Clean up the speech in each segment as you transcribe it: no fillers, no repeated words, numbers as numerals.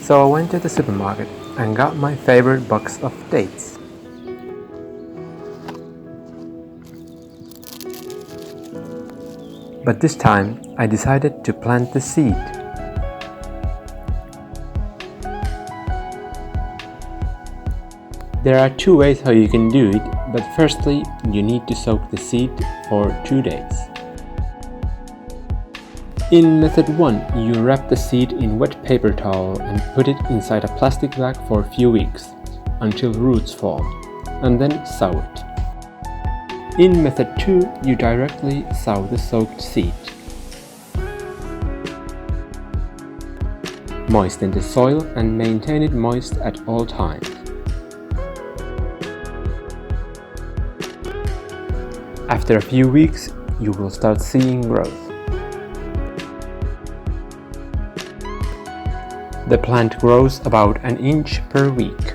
So I went to the supermarket and got my favorite box of dates. But this time I decided to plant the seed. There are two ways how you can do it, but firstly you need to soak the seed for 2 days. In method 1, you wrap the seed in wet paper towel and put it inside a plastic bag for a few weeks, until roots form, and then sow it. In method 2, you directly sow the soaked seed. Moisten the soil and maintain it moist at all times. After a few weeks, you will start seeing growth. The plant grows about an inch per week.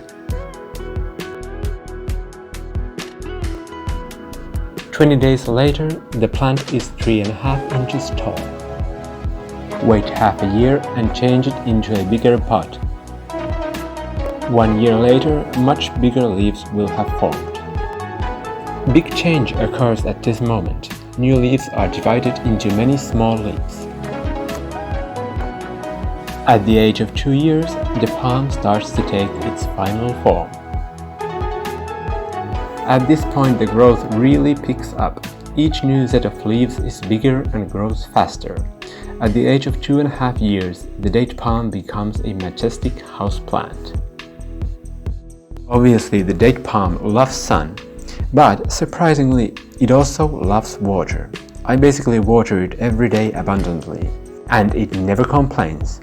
20 days later, the plant is 3.5 inches tall. Wait half a year and change it into a bigger pot. 1 year later, much bigger leaves will have formed. Big change occurs at this moment. New leaves are divided into many small leaves. At the age of 2 years, the palm starts to take its final form. At this point, the growth really picks up. Each new set of leaves is bigger and grows faster. At the age of 2.5 years, the date palm becomes a majestic house plant. Obviously, the date palm loves sun, but surprisingly, it also loves water. I basically water it every day abundantly, and it never complains.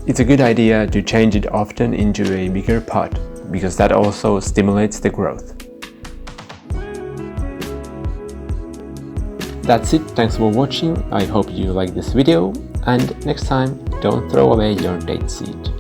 It's a good idea to change it often into a bigger pot, because that also stimulates the growth. That's it, thanks for watching, I hope you like this video, and next time don't throw away your date seed.